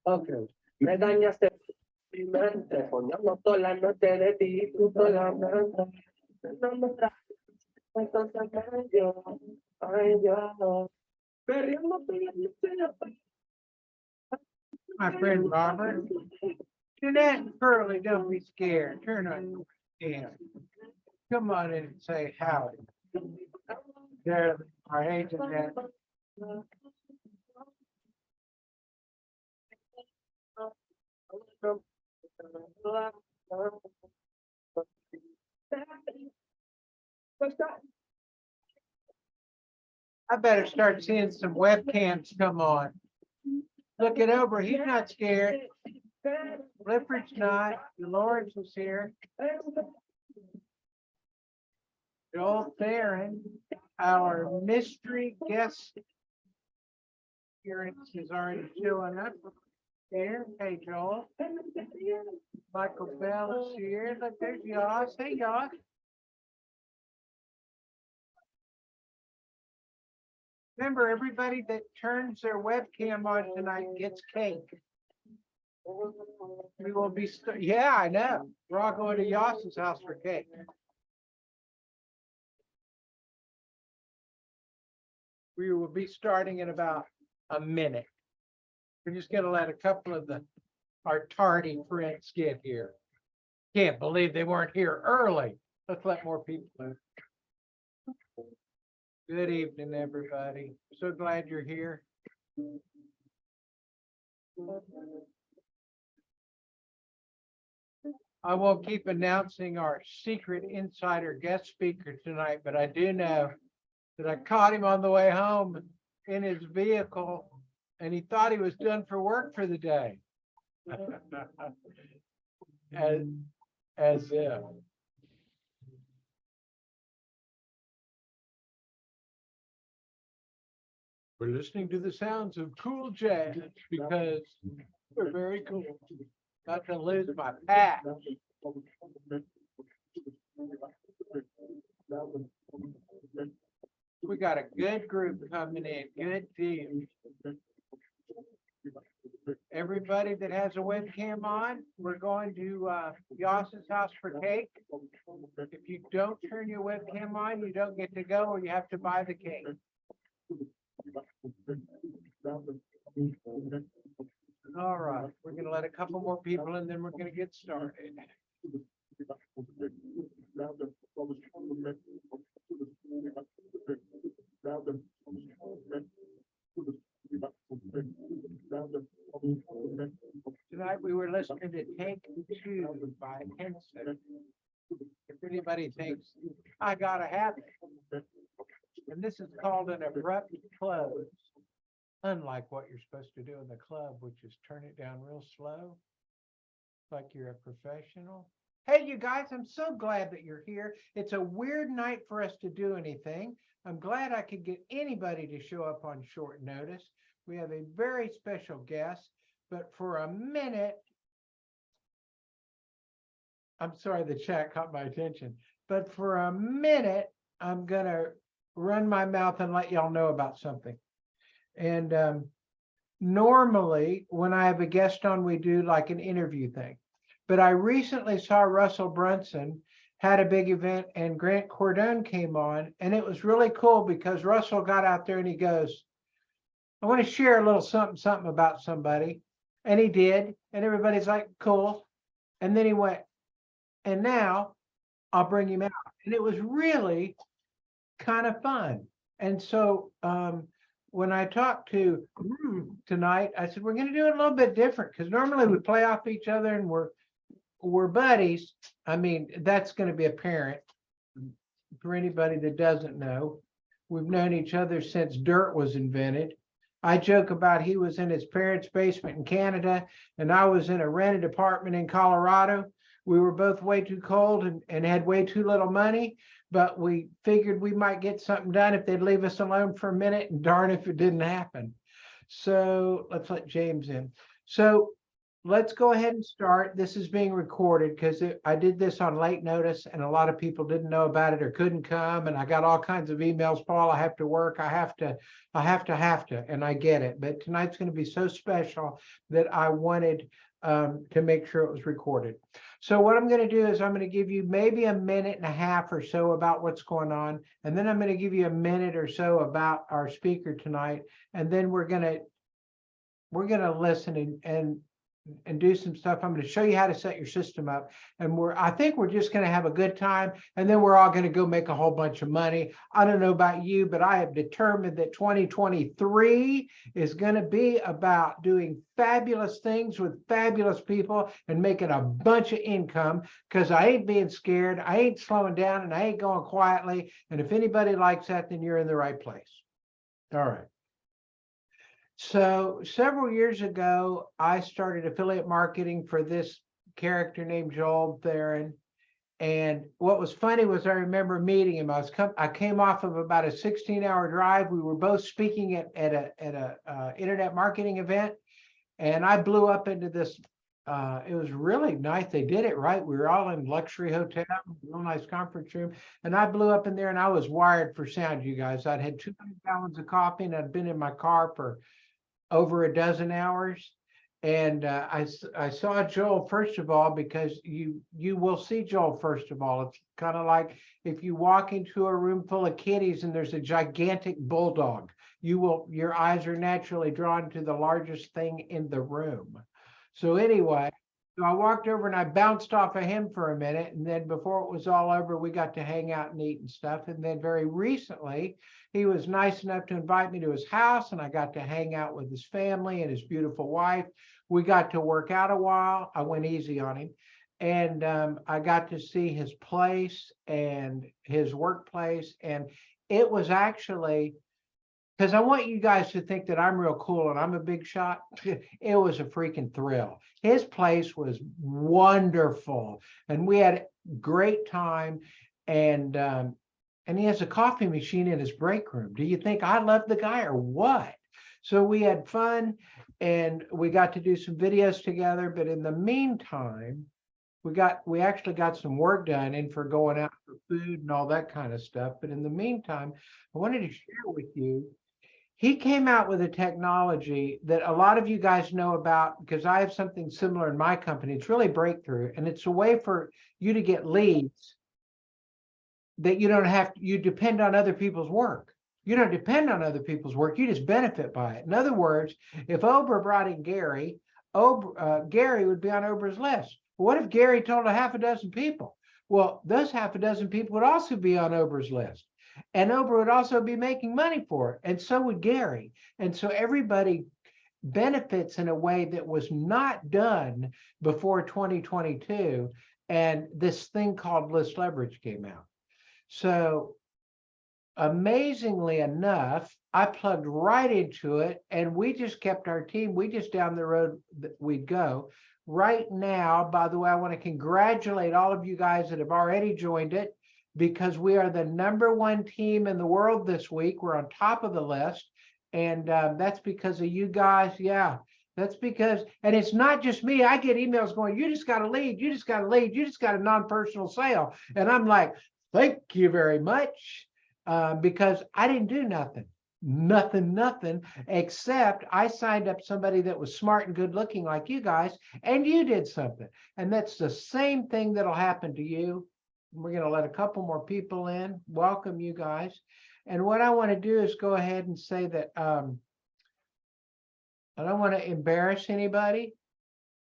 Ok. Me dañaste mi mente, soñando toda la noche de ti, tú solamente. No me traes, entonces ay, yo, perdiendo tu My friend Robert. Jeanette and Curly, don't be scared. Turn on in. Come on in and say howdy. There, our agent Jeanette. I better start seeing some webcams come on. Look it over. He's not scared. Clifford's not. Lawrence is here. Joel Theron, our mystery guest appearance is already showing up here. Hey, Joel. Michael Bell is here. Look, there's Yoss. Hey, Yoss. Remember, everybody that turns their webcam on tonight gets cake. We will be, yeah, I know. We're all going to Yoss's house for cake. We will be starting in about a minute. We're just gonna let a couple of our tardy friends get here. Can't believe they weren't here early. Let's let more people in. Good evening, everybody. So glad you're here. I won't keep announcing our secret insider guest speaker tonight, but I do know that I caught him on the way home in his vehicle and he thought he was done for work for the day. As if. We're listening to the sounds of cool jazz because we're very cool. Not to lose my pat. We got a good group coming in, good team. Everybody that has a webcam on, we're going to Yoss's house for cake. If you don't turn your webcam on, you don't get to go or you have to buy the cake. All right, we're gonna let a couple more people and then we're gonna get started. Tonight we were listening to Take Two by Henson. If anybody thinks I gotta have it. And this is called an abrupt close. Unlike what you're supposed to do in the club, which is turn it down real slow. Like you're a professional. Hey, you guys, I'm so glad that you're here. It's a weird night for us to do anything. I'm glad I could get anybody to show up on short notice. We have a very special guest, but for a minute, I'm sorry, the chat caught my attention, but for a minute, I'm gonna run my mouth and let y'all know about something. And normally when I have a guest on, we do like an interview thing. But I recently saw Russell Brunson had a big event and Grant Cardone came on. And it was really cool because Russell got out there and he goes, I want to share a little something about somebody. And he did. And everybody's like, cool. And then he went, and now I'll bring him out. And it was really kind of fun. And so when I talked to tonight, I said, we're going to do it a little bit different because normally we play off each other and we're buddies. I mean, that's going to be apparent for anybody that doesn't know. We've known each other since dirt was invented. I joke about he was in his parents' basement in Canada and I was in a rented apartment in Colorado. We were both way too cold and had way too little money, but we figured we might get something done if they'd leave us alone for a minute, and darn if it didn't happen. So let's let James in. So let's go ahead and start. This is being recorded because I did this on late notice and a lot of people didn't know about it or couldn't come. And I got all kinds of emails, Paul, I have to work. I have to, and I get it. But tonight's going to be so special that I wanted to make sure it was recorded. So what I'm going to do is I'm going to give you maybe a minute and a half or so about what's going on. And then I'm going to give you a minute or so about our speaker tonight. And then we're going to listen and do some stuff. I'm going to show you how to set your system up. And I think we're just going to have a good time. And then we're all going to go make a whole bunch of money. I don't know about you, but I have determined that 2023 is going to be about doing fabulous things with fabulous people and making a bunch of income, because I ain't being scared. I ain't slowing down and I ain't going quietly. And if anybody likes that, then you're in the right place. All right. So several years ago, I started affiliate marketing for this character named Joel Theron. And what was funny was I remember meeting him. I came off of about a 16-hour drive. We were both speaking at a internet marketing event, and I blew up into this. It was really nice. They did it right. We were all in luxury hotel, real nice conference room, and I blew up in there. And I was wired for sound, you guys. I'd had 200 gallons of coffee, and I'd been in my car for over a dozen hours. And I saw Joel, first of all, because you will see Joel, first of all. It's kind of like if you walk into a room full of kitties and there's a gigantic bulldog, your eyes are naturally drawn to the largest thing in the room. So anyway, so I walked over and I bounced off of him for a minute. And then before it was all over, we got to hang out and eat and stuff. And then very recently, he was nice enough to invite me to his house, and I got to hang out with his family and his beautiful wife. We got to work out a while. I went easy on him. And I got to see his place and his workplace. And it was actually, because I want you guys to think that I'm real cool and I'm a big shot. It was a freaking thrill. His place was wonderful, and we had a great time. And he has a coffee machine in his break room. Do you think I love the guy or what? So we had fun, and we got to do some videos together. But in the meantime, we actually got some work done in for going out for food and all that kind of stuff. But in the meantime, I wanted to share with you, he came out with a technology that a lot of you guys know about, because I have something similar in my company. It's really breakthrough, and it's a way for you to get leads that you don't have to, you depend on other people's work. You don't depend on other people's work. You just benefit by it. In other words, if Oprah brought in Gary, Gary would be on Oprah's list. What if Gary told a half a dozen people? Well, those half a dozen people would also be on Oprah's list. And Oprah would also be making money for it. And so would Gary. And so everybody benefits in a way that was not done before 2022. And this thing called list leverage came out. So amazingly enough, I plugged right into it, and we just kept our team. We just down the road that we'd go. Right now, by the way, I want to congratulate all of you guys that have already joined it, because we are the #1 team in the world this week. We're on top of the list. And that's because of you guys. Yeah, that's because, and it's not just me. I get emails going, you just got a lead, you just got a lead, you just got a non-personal sale. And I'm like, thank you very much, because I didn't do nothing, except I signed up somebody that was smart and good looking like you guys, and you did something. And that's the same thing that'll happen to you. We're going to let a couple more people in. Welcome, you guys. And what I want to do is go ahead and say that I don't want to embarrass anybody,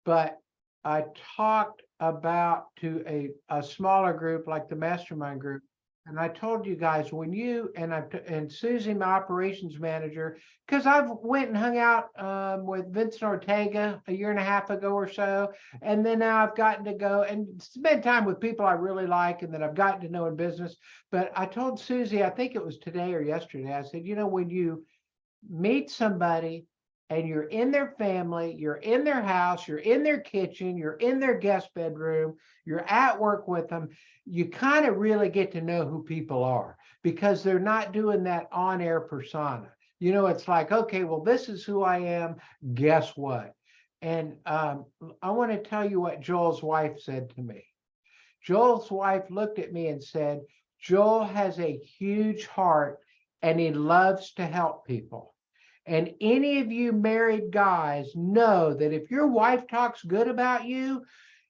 but I talked about to a smaller group like the mastermind group. And I told you guys, when you and Susie, my operations manager, because I've went and hung out with Vincent Ortega a year and a half ago or so. And then now I've gotten to go and spend time with people I really like and that I've gotten to know in business. But I told Susie, I think it was today or yesterday, I said, when you meet somebody and you're in their family, you're in their house, you're in their kitchen, you're in their guest bedroom, you're at work with them, you kind of really get to know who people are, because they're not doing that on-air persona. It's like, okay, well, this is who I am. Guess what? And I want to tell you what Joel's wife said to me. Joel's wife looked at me and said, Joel has a huge heart and he loves to help people. And any of you married guys know that if your wife talks good about you,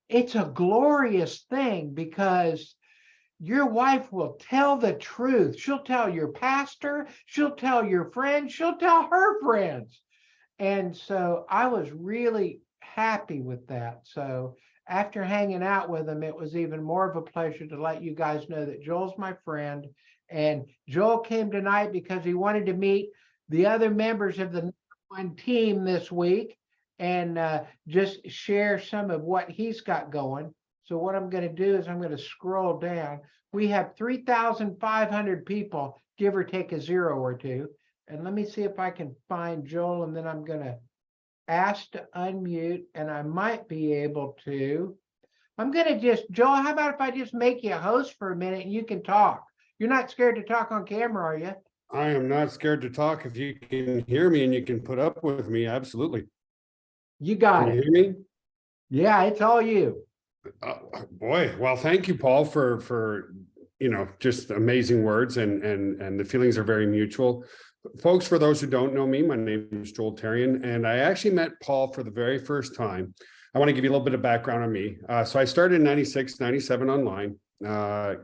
it's a glorious thing because your wife will tell the truth. She'll tell your pastor, she'll tell your friends, she'll tell her friends. And so I was really happy with that. So after hanging out with him, it was even more of a pleasure to let you guys know that Joel's my friend. And Joel came tonight because he wanted to meet the other members of the one team this week and just share some of what he's got going. So what I'm going to do is I'm going to scroll down. We have 3,500 people, give or take a zero or two. And let me see if I can find Joel, and then I'm going to ask to unmute, and I might be able to. I'm going to just, Joel, how about if I just make you a host for a minute and you can talk? You're not scared to talk on camera, are you? I am not scared to talk. If you can hear me and you can put up with me, absolutely. You got Can you it. hear me? Yeah, it's all you. Boy, well, thank you, Paul, for just amazing words, and the feelings are very mutual. Folks, for those who don't know me, my name is Joel Therrien, and I actually met Paul for the very first time. I want to give you a little bit of background on me. So I started in 96, 97 online,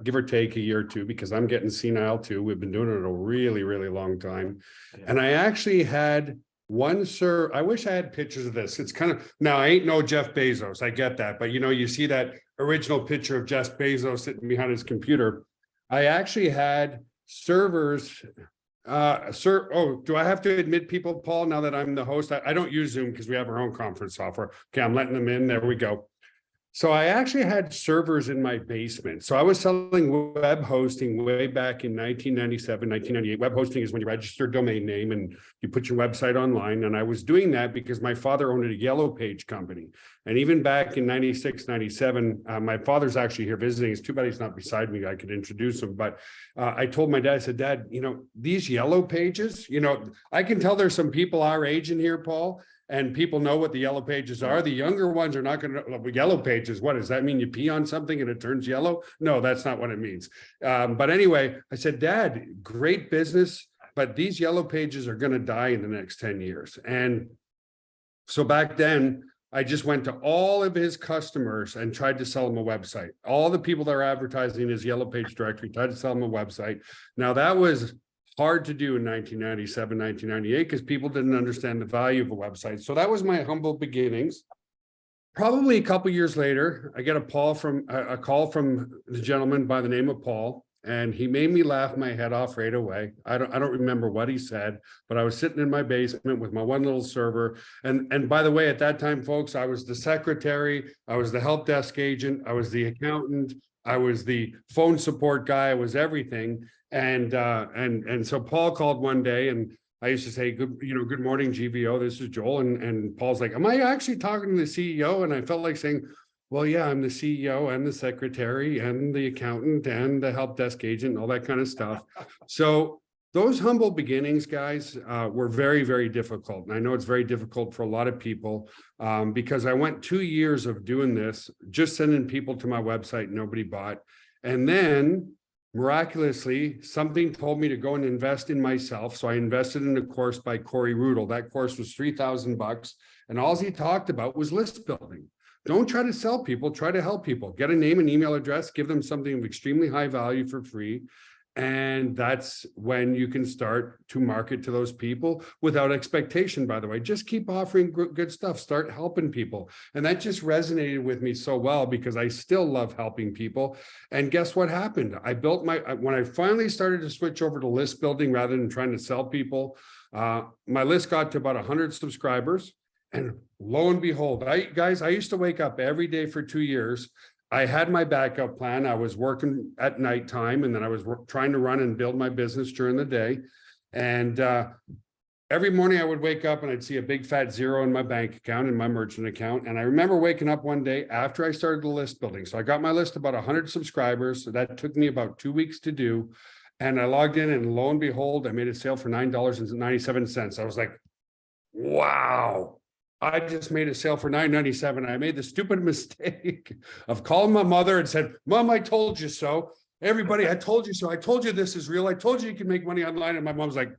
give or take a year or two, because I'm getting senile too. We've been doing it a really, really long time. And I actually had I wish I had pictures of this. It's kind of, now I ain't no Jeff Bezos, I get that. But you see that original picture of Jeff Bezos sitting behind his computer. I actually had servers. Do I have to admit people, Paul, now that I'm the host? I don't use Zoom because we have our own conference software. Okay, I'm letting them in. There we go. So I actually had servers in my basement. So I was selling web hosting way back in 1997, 1998. Web hosting is when you register a domain name and you put your website online. And I was doing that because my father owned a Yellow Page company. And even back in 96, 97, my father's actually here visiting. It's too bad he's not beside me. I could introduce him. But I told my dad, I said, Dad, these Yellow Pages, I can tell there's some people our age in here, Paul, and people know what the Yellow Pages are. The younger ones are not going to know. Yellow Pages, what does that mean? You pee on something and it turns yellow? No, that's not what it means. But anyway, I said, Dad, great business, but these Yellow Pages are going to die in the next 10 years. And so back then, I just went to all of his customers and tried to sell them a website. All the people that are advertising his Yellow Page directory, tried to sell them a website. Now that was hard to do in 1997, 1998, because people didn't understand the value of a website. So that was my humble beginnings. Probably a couple of years later, I get a call from the gentleman by the name of Paul, and he made me laugh my head off right away. I don't remember what he said, but I was sitting in my basement with my one little server. And by the way, at that time, folks, I was the secretary, I was the help desk agent, I was the accountant, I was the phone support guy, I was everything. And so Paul called one day, and I used to say, good morning, GVO, this is Joel. And Paul's like, am I actually talking to the CEO? And I felt like saying, well, yeah, I'm the CEO and the secretary and the accountant and the help desk agent and all that kind of stuff. So those humble beginnings, guys, were very, very difficult. And I know it's very difficult for a lot of people because I went 2 years of doing this, just sending people to my website, nobody bought. And then miraculously, something told me to go and invest in myself. So I invested in a course by Corey Rudel. That course was $3,000. And all he talked about was list building. Don't try to sell people, try to help people. Get a name and email address, give them something of extremely high value for free. And that's when you can start to market to those people without expectation, by the way. Just keep offering good stuff, start helping people. And that just resonated with me so well because I still love helping people. And guess what happened? When I finally started to switch over to list building rather than trying to sell people, my list got to about 100 subscribers. And lo and behold, I used to wake up every day for 2 years. I had my backup plan. I was working at nighttime, and then I was trying to run and build my business during the day. And every morning I would wake up and I'd see a big fat zero in my bank account, in my merchant account. And I remember waking up one day after I started the list building. So I got my list about 100 subscribers. So that took me about 2 weeks to do. And I logged in, and lo and behold, I made a sale for $9.97. I was like, wow. I just made a sale for $9.97. I made the stupid mistake of calling my mother and said, Mom, I told you so. Everybody, I told you so. I told you this is real. I told you can make money online. And my mom's like,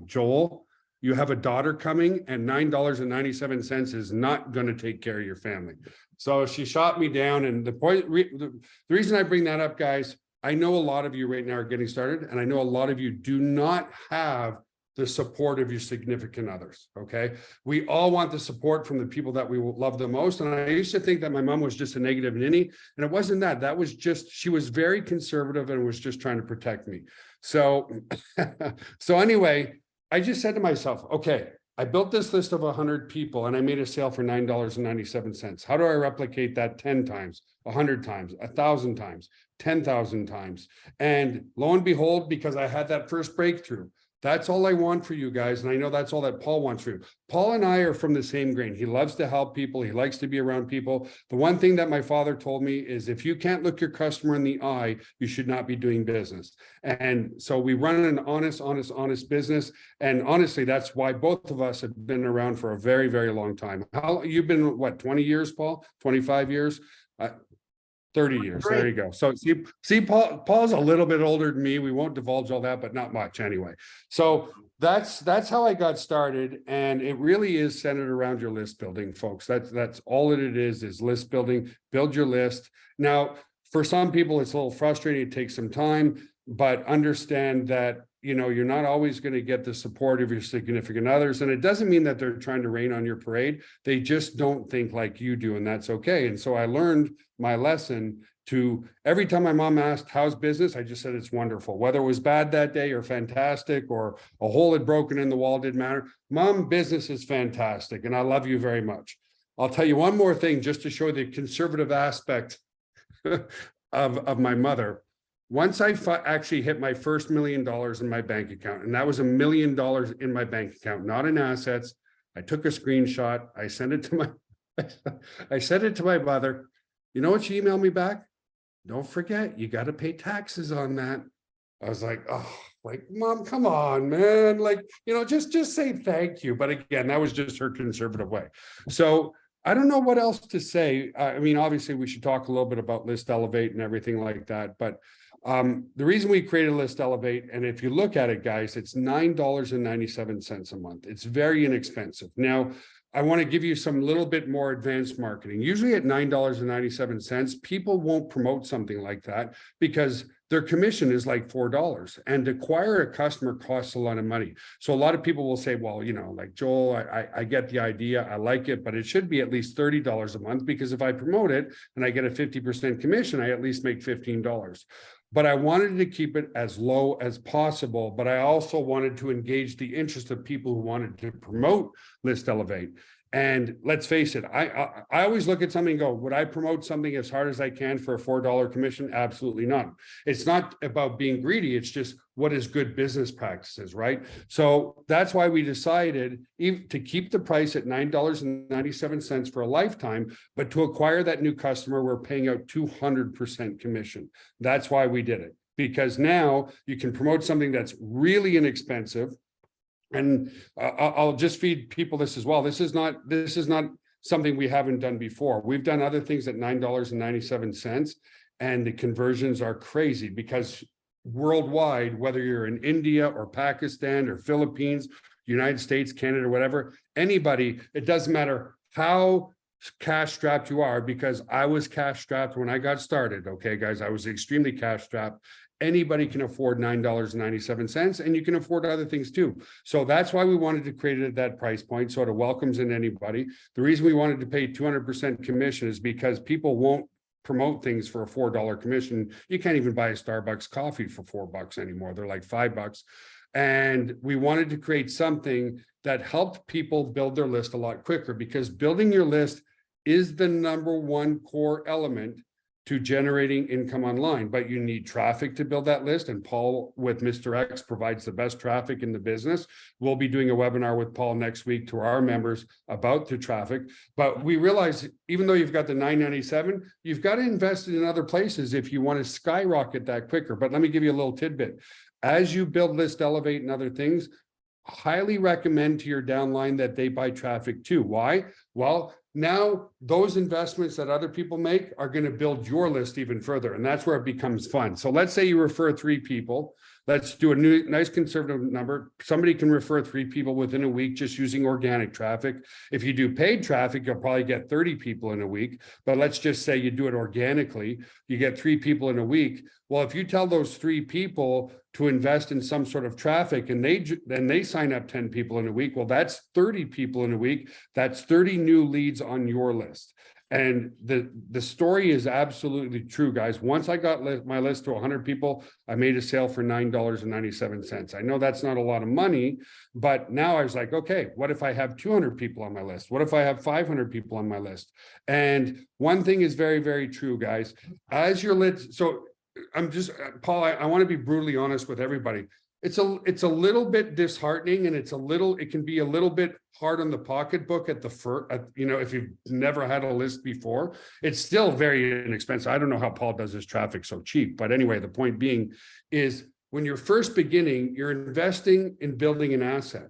Joel, you have a daughter coming and $9.97 is not going to take care of your family. So she shot me down. And the reason I bring that up, guys, I know a lot of you right now are getting started, and I know a lot of you do not have the support of your significant others. Okay. We all want the support from the people that we love the most. And I used to think that my mom was just a negative ninny, and it wasn't that. That was just, she was very conservative and was just trying to protect me. So, so anyway, I just said to myself, okay, I built this list of 100 people and I made a sale for $9.97. How do I replicate that 10 times, 100 times, 1,000 times, 10,000 times? And lo and behold, because I had that first breakthrough, that's all I want for you guys. And I know that's all that Paul wants for you. Paul and I are from the same grain. He loves to help people. He likes to be around people. The one thing that my father told me is if you can't look your customer in the eye, you should not be doing business. And so we run an honest business. And honestly, that's why both of us have been around for a very, very long time. How you've been, what, 20 years, Paul? 25 years? 30 years. Great. There you go. So see, Paul's a little bit older than me. We won't divulge all that, but not much anyway. So that's how I got started. And it really is centered around your list building, folks. That's all it is list building. Build your list. Now, for some people, it's a little frustrating. It takes some time, but understand that, you know, you're not always going to get the support of your significant others. And it doesn't mean that they're trying to rain on your parade. They just don't think like you do. And that's okay. And so I learned my lesson to every time my mom asked, how's business? I just said, it's wonderful. Whether it was bad that day or fantastic, or a hole had broken in the wall, didn't matter. Mom, business is fantastic. And I love you very much. I'll tell you one more thing, just to show the conservative aspect of my mother. Once I actually hit my first $1 million in my bank account, and that was $1 million in my bank account, not in assets. I took a screenshot. I sent it to my mother. You know what she emailed me back? Don't forget, you got to pay taxes on that. I was like, oh, like, Mom, come on, man. Like, you know, just say thank you. But again, that was just her conservative way. So I don't know what else to say. I mean, obviously we should talk a little bit about List Elevate and everything like that. But the reason we created List Elevate, and if you look at it, guys, it's $9.97 a month. It's very inexpensive. Now, I want to give you some little bit more advanced marketing. Usually at $9.97, people won't promote something like that because their commission is like $4, and to acquire a customer costs a lot of money. So a lot of people will say, well, you know, like, Joel, I get the idea, I like it, but it should be at least $30 a month, because if I promote it and I get a 50% commission, I at least make $15. But I wanted to keep it as low as possible. But I also wanted to engage the interest of people who wanted to promote List Elevate. And let's face it, I always look at something and go, would I promote something as hard as I can for a $4 commission? Absolutely not. It's not about being greedy. It's just what is good business practices, right? So that's why we decided to keep the price at $9.97 for a lifetime, but to acquire that new customer, we're paying out 200% commission. That's why we did it, because now you can promote something that's really inexpensive. And I'll just feed people this as well. This is not something we haven't done before. We've done other things at $9.97, and the conversions are crazy, because worldwide, whether you're in India or Pakistan or Philippines, United States, Canada, whatever, anybody, it doesn't matter how cash strapped you are, because I was cash strapped when I got started. Okay, guys, I was extremely cash strapped. Anybody can afford $9.97, and you can afford other things too. So that's why we wanted to create it at that price point, so it welcomes in anybody. The reason we wanted to pay 200% commission is because people won't promote things for a $4 commission. You can't even buy a Starbucks coffee for $4 anymore. They're like $5. And we wanted to create something that helped people build their list a lot quicker, because building your list is the #1 core element to generating income online. But you need traffic to build that list. And Paul with Mr. X provides the best traffic in the business. We'll be doing a webinar with Paul next week to our members about the traffic. But we realize, even though you've got the $9.97, you've got to invest it in other places if you want to skyrocket that quicker. But let me give you a little tidbit. As you build List Elevate and other things, highly recommend to your downline that they buy traffic too. Why? Well, now those investments that other people make are going to build your list even further. And that's where it becomes fun. So let's say you refer 3 people. Let's do a nice conservative number. Somebody can refer 3 people within a week just using organic traffic. If you do paid traffic, you'll probably get 30 people in a week. But let's just say you do it organically, you get 3 people in a week. Well, if you tell those 3 people to invest in some sort of traffic and they sign up 10 people in a week, well, that's 30 people in a week. That's 30 new leads on your list. And the story is absolutely true, guys. Once I got my list to 100 people, I made a sale for $9.97. I know that's not a lot of money, but now I was like, okay, what if I have 200 people on my list? What if I have 500 people on my list? And one thing is very, very true, guys. As your list, so I'm just, Paul, I want to be brutally honest with everybody. It's a little bit disheartening, and it can be a little bit hard on the pocketbook at the first, if you've never had a list before. It's still very inexpensive. I don't know how Paul does his traffic so cheap, but anyway, the point being is when you're first beginning, you're investing in building an asset.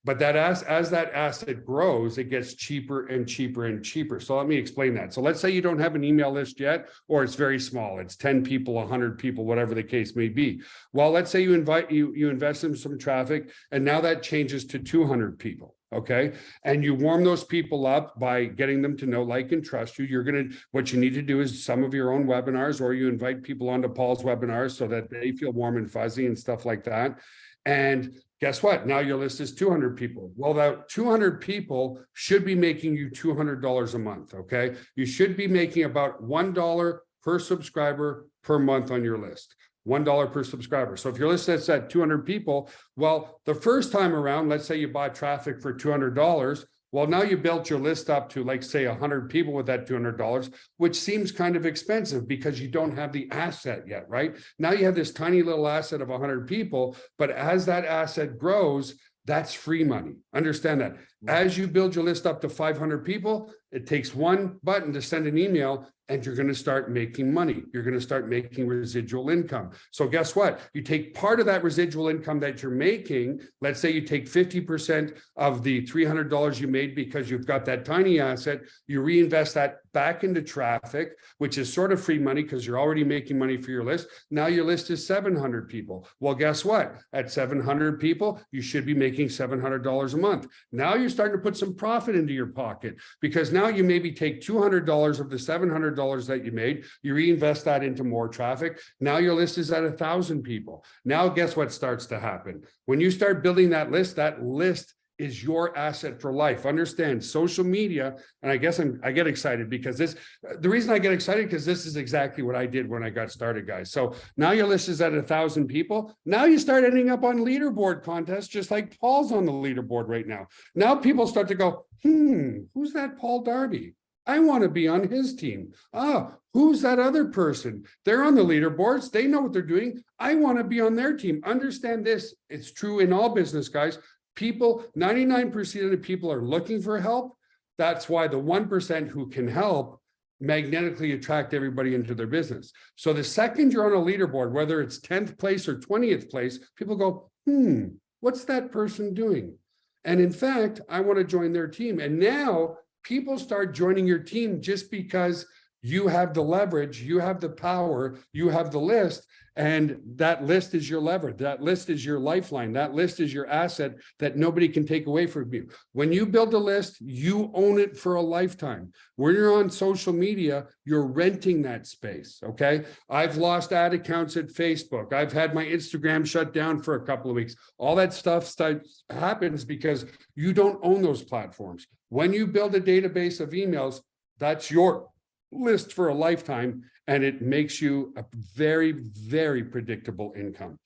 But that as that asset grows, it gets cheaper and cheaper and cheaper. So let me explain that. So let's say you don't have an email list yet, or it's very small. It's 10 people, 100 people, whatever the case may be. Well, let's say you invest in some traffic, and now that changes to 200 people. Okay. And you warm those people up by getting them to know, like, and trust you. What you need to do is some of your own webinars, or you invite people onto Paul's webinars so that they feel warm and fuzzy and stuff like that. And guess what? Now your list is 200 people. Well, that 200 people should be making you $200 a month. Okay. You should be making about $1 per subscriber per month on your list. $1 per subscriber. So if your list is at 200 people, well, the first time around, let's say you bought traffic for $200. Well, now you built your list up to, like, say 100 people with that $200, which seems kind of expensive because you don't have the asset yet, right? Now you have this tiny little asset of 100 people, but as that asset grows, that's free money. Understand that. As you build your list up to 500 people, it takes one button to send an email, and you're going to start making money. You're going to start making residual income. So guess what? You take part of that residual income that you're making. Let's say you take 50% of the $300 you made because you've got that tiny asset. You reinvest that back into traffic, which is sort of free money because you're already making money for your list. Now your list is 700 people. Well, guess what? At 700 people, you should be making $700 a month. Now you're starting to put some profit into your pocket, because now you maybe take $200 of the $700 that you made, you reinvest that into more traffic. Now your list is at 1,000 people. Now guess what starts to happen? When you start building that list is your asset for life. Understand, social media, and I guess I get excited because the reason I get excited because this is exactly what I did when I got started, guys. So now your list is at 1,000 people. Now you start ending up on leaderboard contests, just like Paul's on the leaderboard right now. Now people start to go, who's that Paul Darby? I want to be on his team. Who's that other person? They're on the leaderboards. They know what they're doing. I want to be on their team. Understand this. It's true in all business, guys. People, 99% of the people are looking for help. That's why the 1% who can help magnetically attract everybody into their business. So the second you're on a leaderboard, whether it's 10th place or 20th place, people go, what's that person doing? And in fact, I want to join their team. And now people start joining your team just because you have the leverage, you have the power, you have the list, and that list is your lever. That list is your lifeline. That list is your asset that nobody can take away from you. When you build a list, you own it for a lifetime. When you're on social media, you're renting that space, okay? I've lost ad accounts at Facebook. I've had my Instagram shut down for a couple of weeks. All that stuff happens because you don't own those platforms. When you build a database of emails, that's your list for a lifetime, and it makes you a very, very predictable income.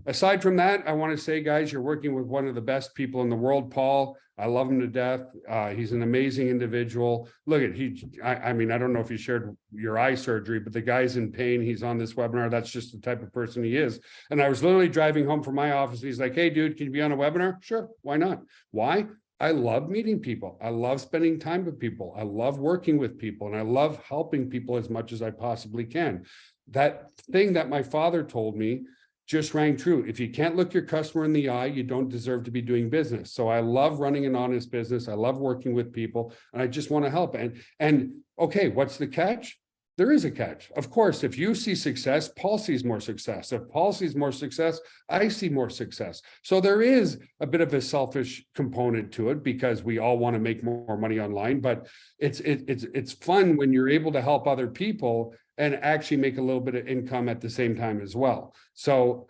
Aside from that, I want to say, guys, you're working with one of the best people in the world, Paul. I love him to death. He's an amazing individual. Look at I mean, I don't know if you shared your eye surgery, but the guy's in pain. He's on this webinar. That's just the type of person he is. And I was literally driving home from my office. He's like, hey, dude, can you be on a webinar? Sure. Why not? Why? I love meeting people. I love spending time with people. I love working with people, and I love helping people as much as I possibly can. That thing that my father told me just rang true. If you can't look your customer in the eye, you don't deserve to be doing business. So I love running an honest business. I love working with people, and I just want to help. And okay, what's the catch? There is a catch. Of course, if you see success, Paul sees more success. If Paul sees more success, I see more success. So there is a bit of a selfish component to it because we all want to make more money online, but it's fun when you're able to help other people and actually make a little bit of income at the same time as well. So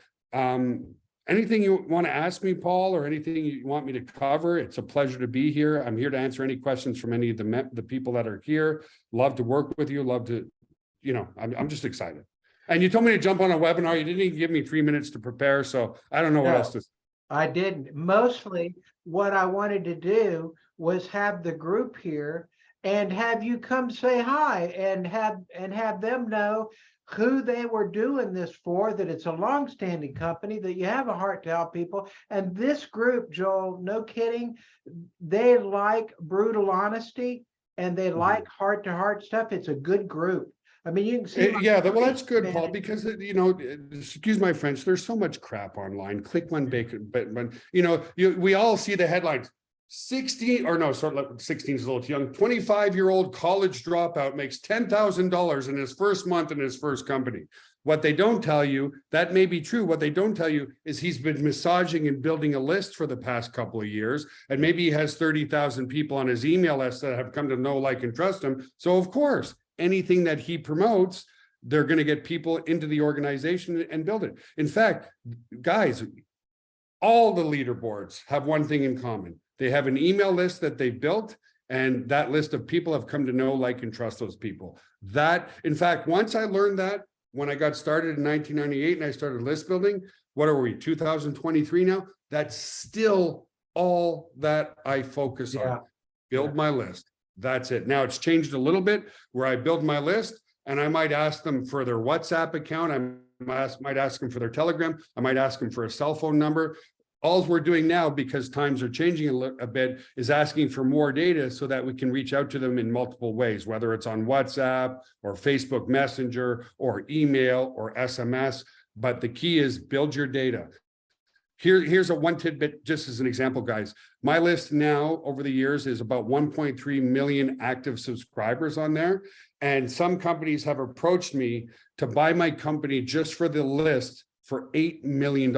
anything you want to ask me, Paul, or anything you want me to cover, it's a pleasure to be here. I'm here to answer any questions from any of the people that are here. Love to work with you. Love to, I'm just excited. And you told me to jump on a webinar. You didn't even give me 3 minutes to prepare. So I don't know what else to say. I didn't. Mostly what I wanted to do was have the group here and have you come say hi and have them know who they were doing this for, that it's a long-standing company, that you have a heart to help people. And this group, Joel, no kidding, they like brutal honesty and they like heart-to-heart stuff. It's a good group. I mean, you can see. Well, that's good, Paul, because, excuse my French, there's so much crap online. Click one bacon, but we all see the headlines. 16 is a little too young. 25-year-old college dropout makes $10,000 in his first month in his first company. What they don't tell you, that may be true. What they don't tell you is he's been massaging and building a list for the past couple of years. And maybe he has 30,000 people on his email list that have come to know, like, and trust him. So of course, anything that he promotes, they're going to get people into the organization and build it. In fact, guys, all the leaderboards have one thing in common. They have an email list that they built, and that list of people have come to know, like, and trust those people. That, in fact, once I learned that, when I got started in 1998 and I started list building, what are we, 2023 now? That's still all that I focus on. Build my list. That's it. Now it's changed a little bit where I build my list and I might ask them for their WhatsApp account. I might ask them for their Telegram. I might ask them for a cell phone number. All we're doing now, because times are changing a bit, is asking for more data so that we can reach out to them in multiple ways, whether it's on WhatsApp or Facebook Messenger or email or SMS. But the key is build your data. Here's one tidbit, just as an example, guys. My list now over the years is about 1.3 million active subscribers on there. And some companies have approached me to buy my company just for the list for $8 million,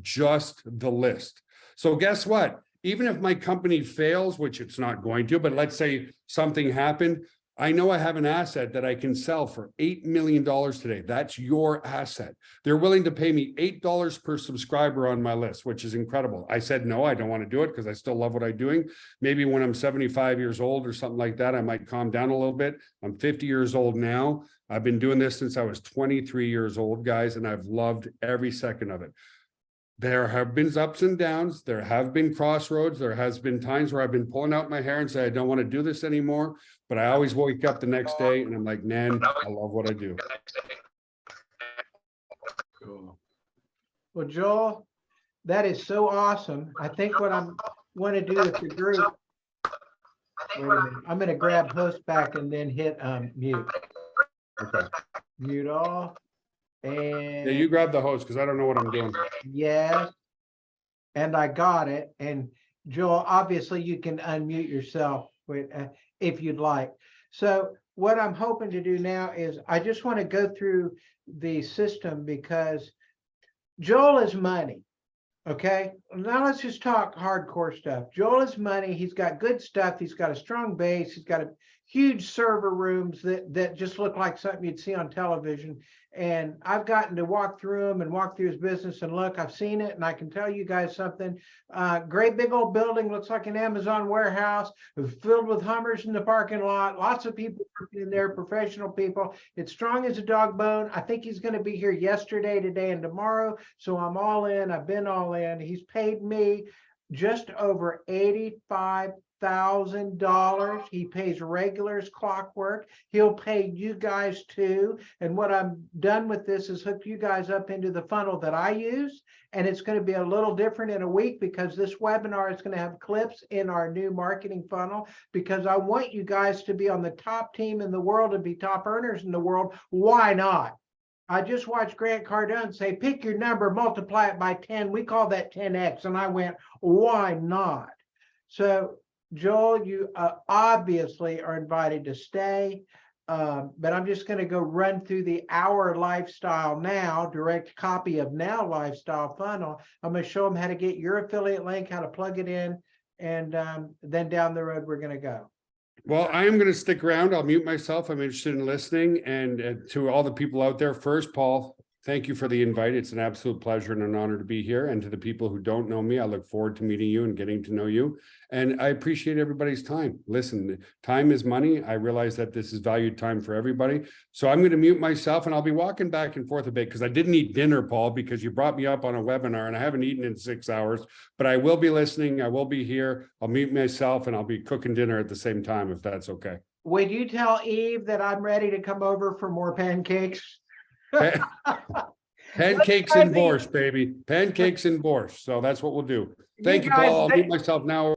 just the list. So guess what? Even if my company fails, which it's not going to, but let's say something happened, I know I have an asset that I can sell for $8 million today. That's your asset. They're willing to pay me $8 per subscriber on my list, which is incredible. I said, no, I don't want to do it because I still love what I'm doing. Maybe when I'm 75 years old or something like that, I might calm down a little bit. I'm 50 years old now. I've been doing this since I was 23 years old, guys, and I've loved every second of it. There have been ups and downs. There have been crossroads. There has been times where I've been pulling out my hair and say, I don't want to do this anymore. But I always wake up the next day and I'm like, man, I love what I do. Cool. Well, Joel, that is so awesome. I think what I'm want to do with the group, wait a minute, I'm going to grab host back and then hit mute. Okay. Mute all. And yeah, you grab the host because I don't know what I'm doing. Yes. And I got it. And Joel, obviously you can unmute yourself if you'd like. So what I'm hoping to do now is I just want to go through the system because Joel is money. Okay, now let's just talk hardcore stuff. Joel is money. He's got good stuff. He's got a strong base. He's got a huge server rooms that just look like something you'd see on television. And I've gotten to walk through them and walk through his business and look, I've seen it. And I can tell you guys something, great big old building, looks like an Amazon warehouse filled with Hummers in the parking lot. Lots of people working in there, professional people. It's strong as a dog bone. I think he's going to be here yesterday, today, and tomorrow. So I'm all in. I've been all in. He's paid me just over $85,000. He pays regulars clockwork. He'll pay you guys too. And what I'm done with this is hook you guys up into the funnel that I use. And it's going to be a little different in a week because this webinar is going to have clips in our new marketing funnel because I want you guys to be on the top team in the world and be top earners in the world. Why not? I just watched Grant Cardone say, pick your number, multiply it by 10. We call that 10x. And I went, why not? So, Joel, you obviously are invited to stay. But I'm just going to go run through the Our Lifestyle Now, direct copy of Now Lifestyle Funnel. I'm going to show them how to get your affiliate link, how to plug it in. And then down the road, we're going to go. Well, I am going to stick around. I'll mute myself. I'm interested in listening. And to all the people out there, first, Paul, thank you for the invite. It's an absolute pleasure and an honor to be here. And to the people who don't know me, I look forward to meeting you and getting to know you. And I appreciate everybody's time. Listen, time is money. I realize that this is valued time for everybody. So I'm going to mute myself and I'll be walking back and forth a bit because I didn't eat dinner, Paul, because you brought me up on a webinar and I haven't eaten in 6 hours, but I will be listening. I will be here. I'll mute myself and I'll be cooking dinner at the same time, if that's okay. Would you tell Eve that I'm ready to come over for more pancakes? Pancakes and borscht, baby. Pancakes and borscht. So that's what we'll do. Thank you, Paul. I'll mute myself now.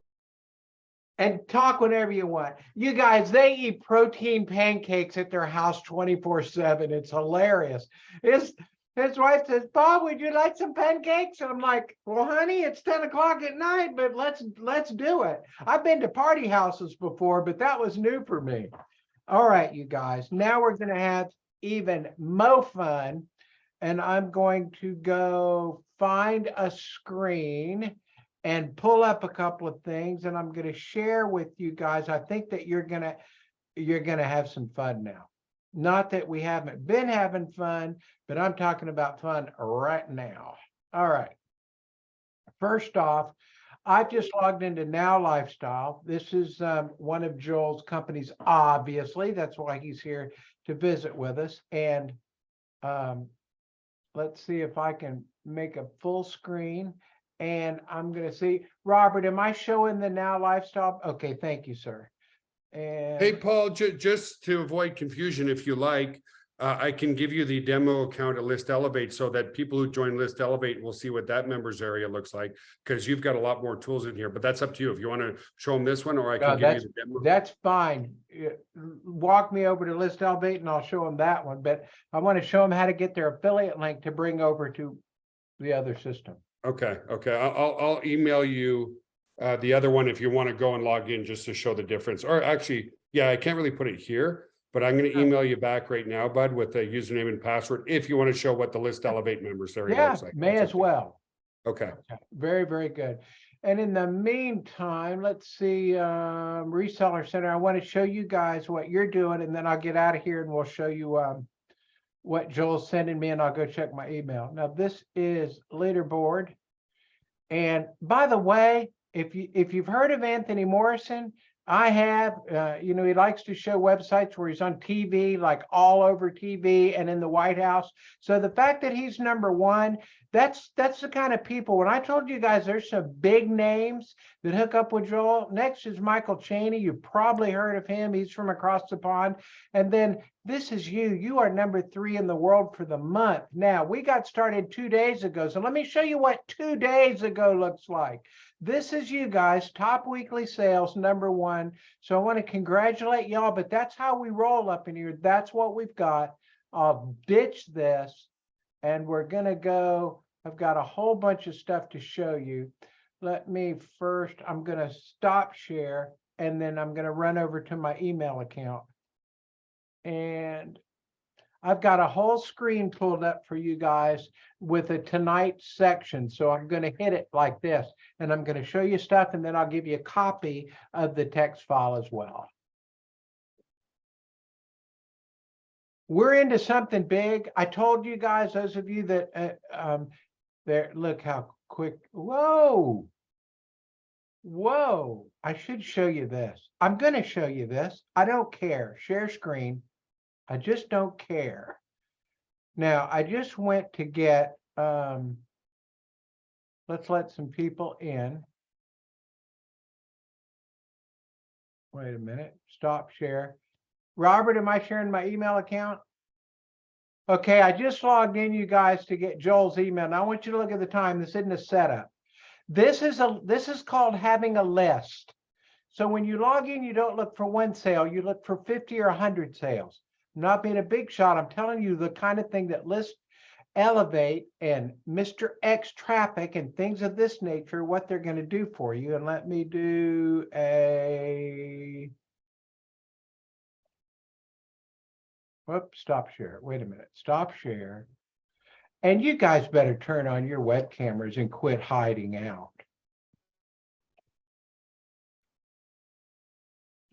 And talk whenever you want. You guys, they eat protein pancakes at their house 24/7. It's hilarious. His wife says, Bob, would you like some pancakes? And I'm like, well, honey, it's 10 o'clock at night, but let's do it. I've been to party houses before, but that was new for me. All right, you guys, now we're going to have even more fun. And I'm going to go find a screen and pull up a couple of things, and I'm going to share with you guys. I think that you're going to have some fun now. Not that we haven't been having fun, but I'm talking about fun right now. All right. First off, I've just logged into Now Lifestyle. This is one of Joel's companies, obviously. That's why he's here to visit with us. And let's see if I can make a full screen. And I'm going to see, Robert, am I showing the Now Lifestyle? Okay, thank you, sir. And Hey, Paul, just to avoid confusion, if you like, I can give you the demo account at List Elevate so that people who join List Elevate will see what that members area looks like, because you've got a lot more tools in here, but that's up to you. If you want to show them this one, or I can give you the demo. That's fine. Walk me over to List Elevate and I'll show them that one, but I want to show them how to get their affiliate link to bring over to the other system. Okay. I'll email you the other one if you want to go and log in just to show the difference. Or actually, yeah, I can't really put it here, but I'm going to email you back right now, bud, with the username and password if you want to show what the List Elevate members area looks like. May as well. Okay. Very, very good. And in the meantime, let's see, Reseller Center. I want to show you guys what you're doing, and then I'll get out of here and we'll show you what Joel's sending me, and I'll go check my email. Now, this is Leaderboard. And by the way, if you've heard of Anthony Morrison, I have, he likes to show websites where he's on TV, like all over TV and in the White House. So the fact that he's #1, that's the kind of people. When I told you guys there's some big names that hook up with Joel. Next is Michael Cheney. You've probably heard of him. He's from across the pond. And then this is you. You are #3 in the world for the month. Now, we got started 2 days ago. So let me show you what 2 days ago looks like. This is you guys, top weekly sales, #1. So I want to congratulate y'all, but that's how we roll up in here. That's what we've got. I'll ditch this and we're going to go. I've got a whole bunch of stuff to show you. Let me first, I'm going to stop share, and then I'm going to run over to my email account. And I've got a whole screen pulled up for you guys with a tonight section. So I'm going to hit it like this, and I'm going to show you stuff, and then I'll give you a copy of the text file as well. We're into something big. I told you guys, those of you that there, look how quick. Whoa. I should show you this. I'm going to show you this. I don't care. Share screen. I just don't care. Now, I just went to get, let's let some people in. Wait a minute. Stop share. Robert, am I sharing my email account? Okay, I just logged in, you guys, to get Joel's email. Now I want you to look at the time. This isn't a setup. This is called having a list. So when you log in, you don't look for one sale, you look for 50 or 100 sales. not being a big shot. I'm telling you the kind of thing that List Elevate and Mr. X Traffic and things of this nature, what they're going to do for you. And let me do a, whoops, stop share. Wait a minute, stop share. And you guys better turn on your web cameras and quit hiding out.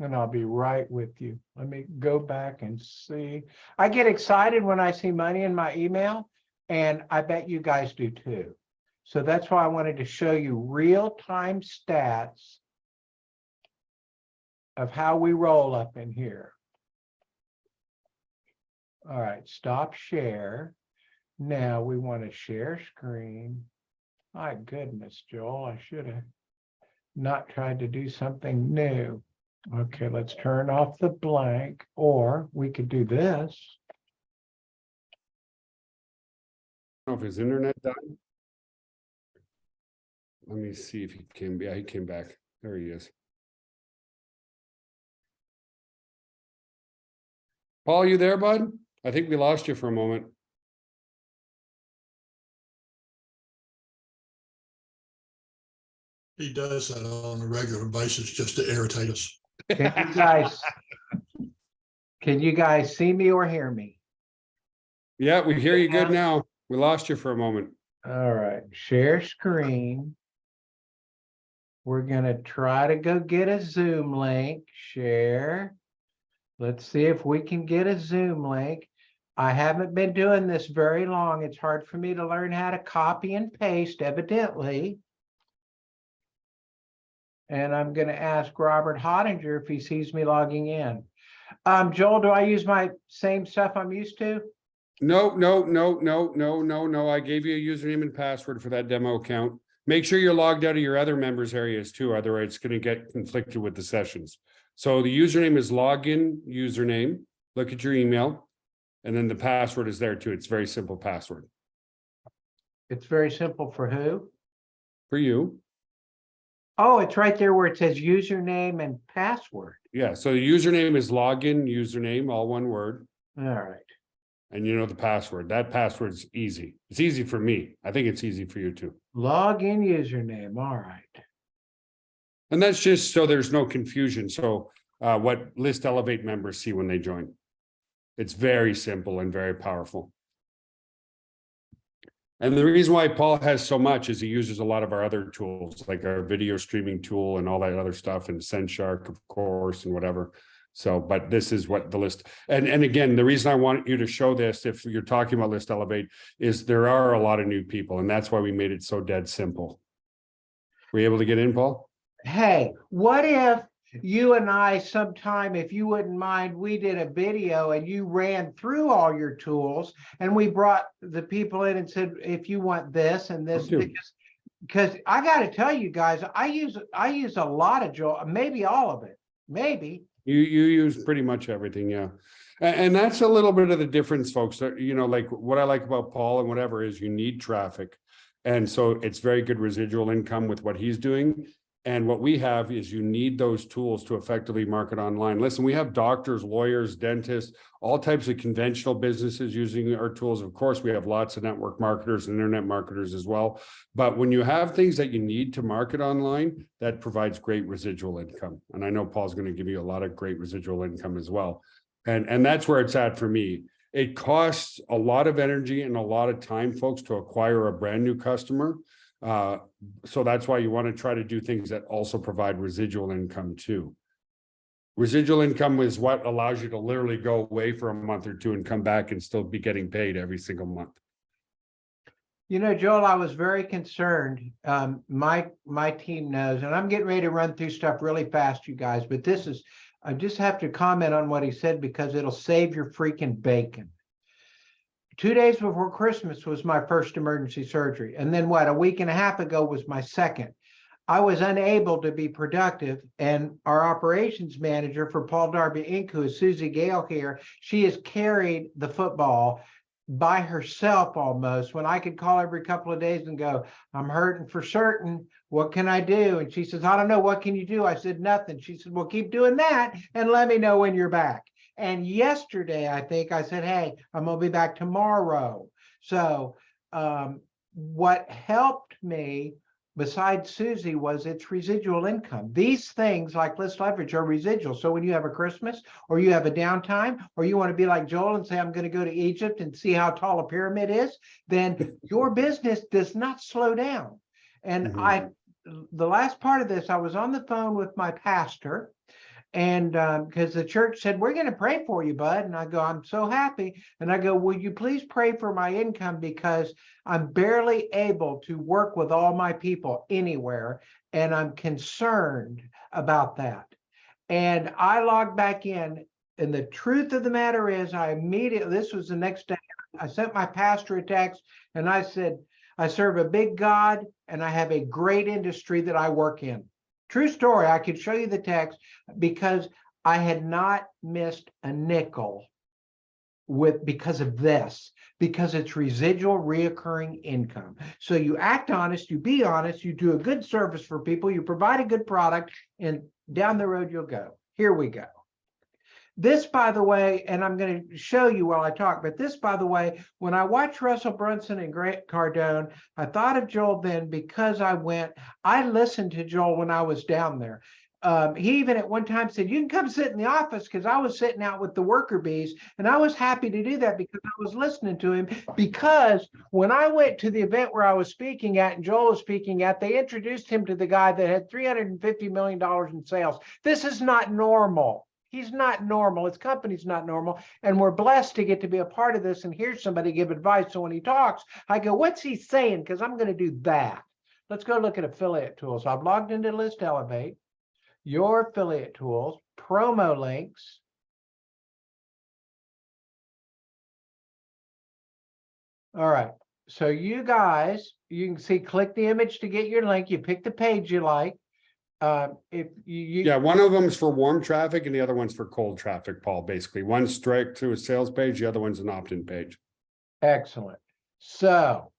And I'll be right with you. Let me go back and see. I get excited when I see money in my email, and I bet you guys do too. So that's why I wanted to show you real-time stats of how we roll up in here. All right, stop share. Now we want to share screen. My goodness, Joel, I should have not tried to do something new. Okay, let's turn off the blank, or we could do this. I don't know if his internet died. Let me see if he came. Yeah, he came back. There he is. Paul, you there, bud? I think we lost you for a moment. He does that on a regular basis just to irritate us. Can you guys see me or hear me? Yeah, we hear you good now. We lost you for a moment. All right, share screen. We're gonna try to go get a Zoom link, share. Let's see if we can get a Zoom link. I haven't been doing this very long. It's hard for me to learn how to copy and paste, evidently. And I'm gonna ask Robert Hottinger if he sees me logging in. Joel, do I use my same stuff I'm used to? No. I gave you a username and password for that demo account. Make sure you're logged out of your other members areas too, otherwise it's going to get conflicted with the sessions. So the username is login username. Look at your email, and then the password is there too. It's very simple password. It's very simple for who? For you. Oh, it's right there where it says username and password. Yeah, so the username is login username, all one word. All right. And you know the password. That password's easy. It's easy for me. I think it's easy for you too. Login username. All right. And that's just so there's no confusion. So what List Elevate members see when they join. It's very simple and very powerful. And the reason why Paul has so much is he uses a lot of our other tools, like our video streaming tool and all that other stuff, and SendShark, of course, and whatever. So, but this is what the list, and again, the reason I want you to show this, if you're talking about List Elevate, is there are a lot of new people, and that's why we made it so dead simple. Were you able to get in, Paul? Hey, what if you and I sometime, if you wouldn't mind, we did a video and you ran through all your tools and we brought the people in and said, if you want this and this, because I got to tell you guys, I use a lot of Joel, maybe all of it, maybe. You use pretty much everything, yeah. And that's a little bit of the difference, folks. You know, like what I like about Paul and whatever is you need traffic. And so it's very good residual income with what he's doing. And what we have is you need those tools to effectively market online. Listen, we have doctors, lawyers, dentists, all types of conventional businesses using our tools. Of course, we have lots of network marketers and internet marketers as well. But when you have things that you need to market online, that provides great residual income. And I know Paul's going to give you a lot of great residual income as well. And that's where it's at for me. It costs a lot of energy and a lot of time, folks, to acquire a brand new customer. So that's why you want to try to do things that also provide residual income too. Residual income is what allows you to literally go away for a month or two and come back and still be getting paid every single month. You know, Joel, I was very concerned. My team knows, and I'm getting ready to run through stuff really fast, you guys, but this is, I just have to comment on what he said because it'll save your freaking bacon. 2 days before Christmas was my first emergency surgery. And then a week and a half ago was my second. I was unable to be productive. And our operations manager for Paul Darby Inc., who is Susie Gale here, she has carried the football by herself almost, when I could call every couple of days and go, I'm hurting for certain. What can I do? And she says, I don't know. What can you do? I said, nothing. She said, well, keep doing that and let me know when you're back. And yesterday, I think I said, hey, I'm gonna be back tomorrow. So what helped me besides Susie was its residual income. These things like list leverage are residual. So when you have a Christmas or you have a downtime, or you want to be like Joel and say, I'm going to go to Egypt and see how tall a pyramid is, then your business does not slow down. And the last part of this, I was on the phone with my pastor, and because the church said, we're going to pray for you, bud. And I go, I'm so happy. And I go, will you please pray for my income? Because I'm barely able to work with all my people anywhere. And I'm concerned about that. And I logged back in. And the truth of the matter is, this was the next day, I sent my pastor a text and I said, I serve a big God and I have a great industry that I work in. True story. I could show you the text because I had not missed a nickel because of this, because it's residual reoccurring income. So you act honest, you be honest, you do a good service for people, you provide a good product, and down the road you'll go. Here we go. This, by the way, and I'm going to show you while I talk, but this, by the way, when I watched Russell Brunson and Grant Cardone, I thought of Joel then because I listened to Joel when I was down there. He even at one time said, you can come sit in the office, because I was sitting out with the worker bees, and I was happy to do that because I was listening to him. Because when I went to the event where I was speaking at and Joel was speaking at, they introduced him to the guy that had $350 million in sales. This is not normal. He's not normal. His company's not normal. And we're blessed to get to be a part of this and hear somebody give advice. So when he talks, I go, what's he saying? Because I'm going to do that. Let's go look at affiliate tools. I've logged into List Elevate, your affiliate tools, promo links. All right. So you guys, you can see, click the image to get your link. You pick the page you like. If Yeah, one of them is for warm traffic and the other one's for cold traffic, Paul, basically. One's straight to a sales page, the other one's an opt-in page. Excellent. So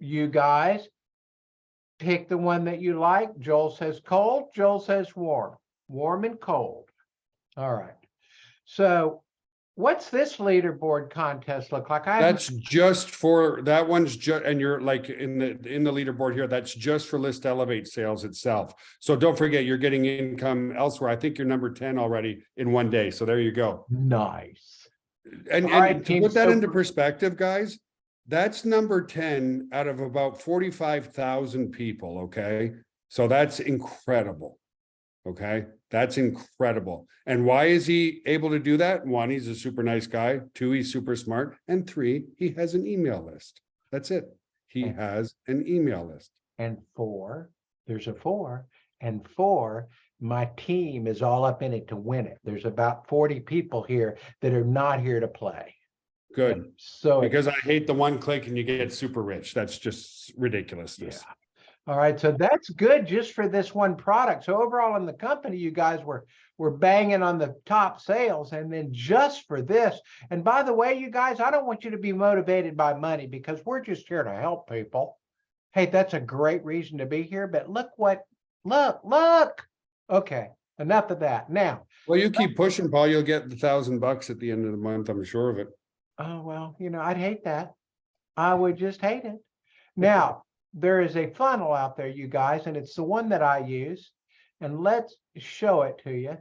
you guys pick the one that you like. Joel says cold, Joel says warm, warm and cold. All right. So what's this leaderboard contest look like? That's just for, that one's just, and you're like in the leaderboard here, that's just for List Elevate sales itself. So don't forget, you're getting income elsewhere. I think you're number 10 already in one day. So there you go. Nice. And right, to team, put that so into perspective, guys, that's number 10 out of about 45,000 people. Okay. So that's incredible. Okay. That's incredible. And why is he able to do that? One, he's a super nice guy. Two, he's super smart. And three, he has an email list. That's it. He has an email list. And four, there's a four. And four, my team is all up in it to win it. There's about 40 people here that are not here to play. Good. And so because I hate the one click and you get super rich. That's just ridiculousness. Yeah. All right, so that's good just for this one product. So overall in the company, you guys were banging on the top sales, and then just for this. And by the way, you guys, I don't want you to be motivated by money, because we're just here to help people. Hey, that's a great reason to be here, but look. Okay, enough of that. Now, well, you keep pushing, Paul, you'll get the $1,000 at the end of the month. I'm sure of it. oh, well, I'd hate that. I would just hate it. Now, there is a funnel out there, you guys, and it's the one that I use. And let's show it to you.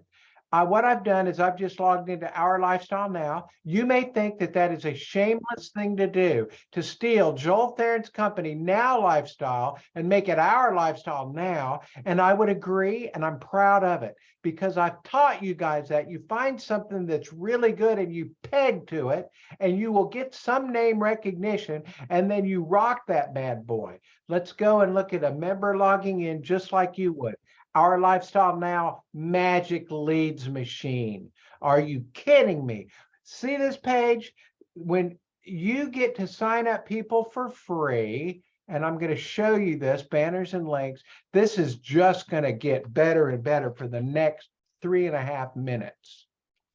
What I've done is I've just logged into Our Lifestyle Now. You may think that that is a shameless thing to do, to steal Joel Theron's company, Now Lifestyle, and make it Our Lifestyle Now. And I would agree, and I'm proud of it, because I've taught you guys that you find something that's really good and you peg to it, and you will get some name recognition, and then you rock that bad boy. Let's go and look at a member logging in just like you would. Our Lifestyle Now magic leads machine. Are you kidding me? See this page? When you get to sign up people for free, and I'm going to show you this, banners and links, this is just going to get better and better for the next 3.5 minutes.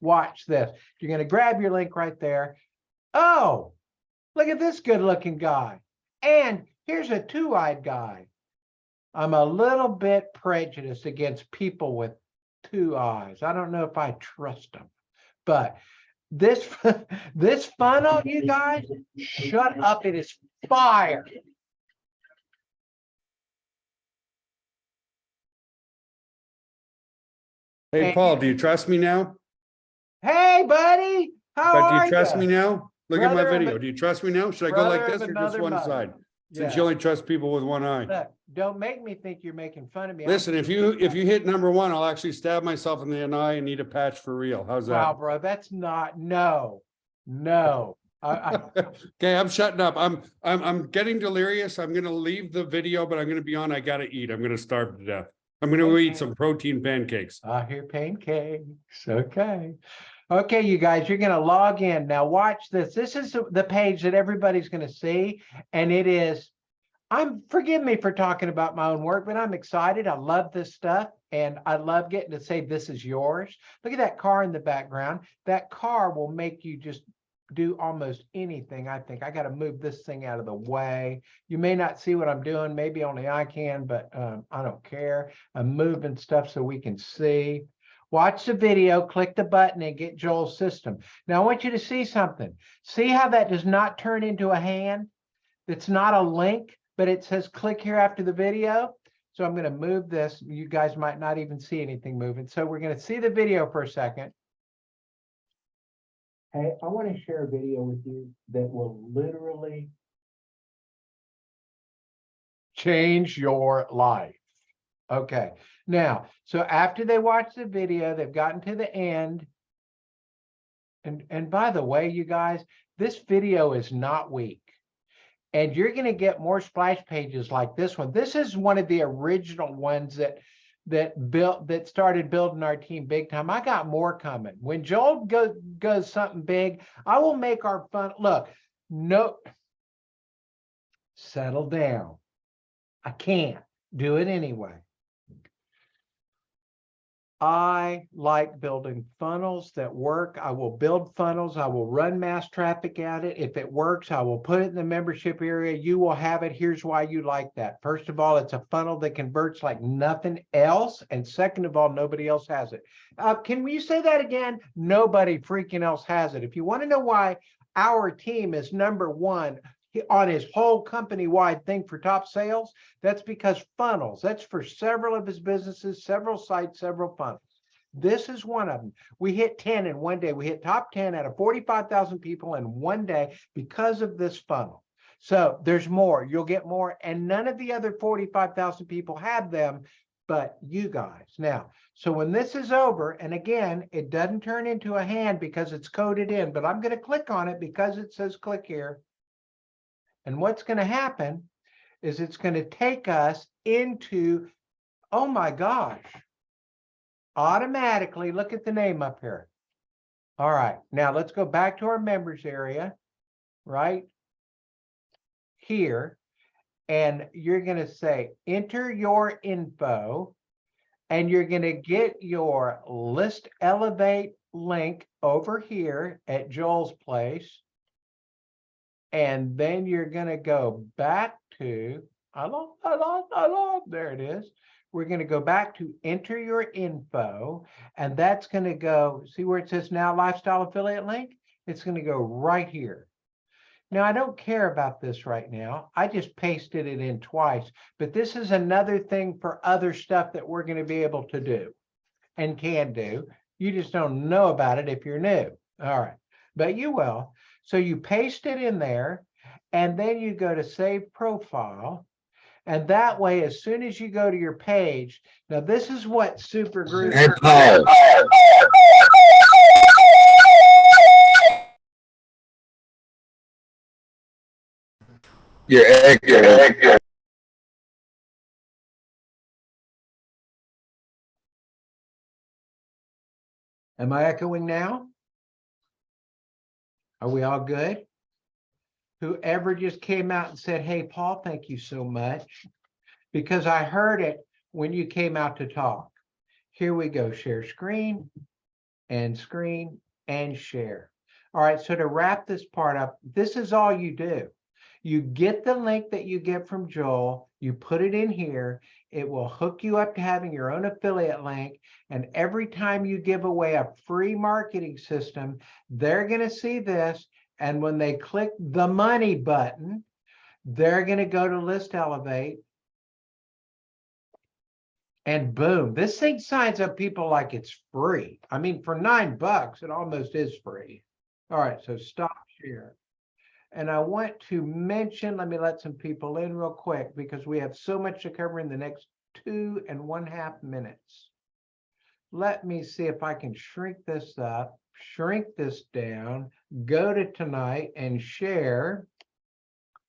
Watch this. You're going to grab your link right there. Oh, look at this good looking guy. And here's a two-eyed guy. I'm a little bit prejudiced against people with two eyes. I don't know if I trust them, But this, this funnel, you guys, shut up. It is fire. Hey, And- Paul, do you trust me now? Hey, buddy, how But do are you trust me now? Look at my Brother of video. a- Do you trust me now? Should I go like brother of this or just another one mother. side? Since Yeah. you only trust people with one eye. Look, don't make me think you're making fun of me. Listen, if you hit number one, I'll actually stab myself in the eye and need a patch for real. How's Wow, that? bro, that's not, no. Okay, I'm shutting up. I'm getting delirious. I'm gonna leave the video, but I'm gonna be on. I gotta eat. I'm gonna starve to death. I'm gonna Okay. eat some protein pancakes. I hear pancakes. Okay. Okay, you guys, you're gonna log in. Now watch this. This is the page that everybody's gonna see, and it is, forgive me for talking about my own work, but I'm excited. I love this stuff, and I love getting to say this is yours. Look at that car in the background. That car will make you just do almost anything. I think I got to move this thing out of the way. You may not see what I'm doing, maybe only I can, but I don't care. I'm moving stuff so we can see. Watch the video, click the button, and get Joel's system. Now I want you to see something. See how that does not turn into a hand? It's not a link, but it says click here after the video. So I'm going to move this. You guys might not even see anything moving. So we're going to see the video for a second. Hey, I want to share a video with you that will literally change your life. Okay. Now, so after they watch the video, they've gotten to the end. And by the way, you guys, this video is not weak. And you're going to get more splash pages like this one. This is one of the original ones that started building our team big time. I got more coming. When Joel goes something big, I will make our fun. Look, no, settle down. I can't do it anyway. I like building funnels that work. I will build funnels. I will run mass traffic at it. If it works, I will put it in the membership area. You will have it. Here's why you like that. First of all, it's a funnel that converts like nothing else. And second of all, nobody else has it. Can we say that again? Nobody freaking else has it. If you want to know why our team is number one on his whole company-wide thing for top sales, that's because funnels, that's for several of his businesses, several sites, several funnels. This is one of them. We hit 10 in one day. We hit top 10 out of 45,000 people in one day because of this funnel. So there's more, you'll get more, and none of the other 45,000 people have them, but you guys. Now, so when this is over, and again, it doesn't turn into a hand because it's coded in, but I'm going to click on it because it says click here. And what's going to happen is it's going to take us into, oh my gosh, automatically, look at the name up here. All right, now let's go back to our members area, right here. And you're going to say, enter your info, and you're going to get your List Elevate link over here at Joel's place. And then you're going to go back to, there it is. We're going to go back to enter your info, and that's going to go, see where it says now lifestyle affiliate link? It's going to go right here. Now, I don't care about this right now. I just pasted it in twice, but this is another thing for other stuff that we're going to be able to do and can do. You just don't know about it if you're new. All right, but you will. So you paste it in there, and then you go to save profile. And that way, as soon as you go to your page, now this is what Super Group. Hey, Paul. You're accurate. Am I echoing now? Are we all good? Whoever just came out and said, hey, Paul, thank you so much, because I heard it when you came out to talk. Here we go, share screen and share. All right, so to wrap this part up, this is all you do. You get the link that you get from Joel, you put it in here, It will hook you up to having your own affiliate link. And every time you give away a free marketing system, they're going to see this. And when they click the money button, they're going to go to List Elevate. And boom, this thing signs up people like it's free. I mean, for $9, it almost is free. All right, so stop share. And I want to mention, let me let some people in real quick because we have so much to cover in the next 2.5 minutes. Let me see if I can shrink this up, shrink this down, go to tonight and share.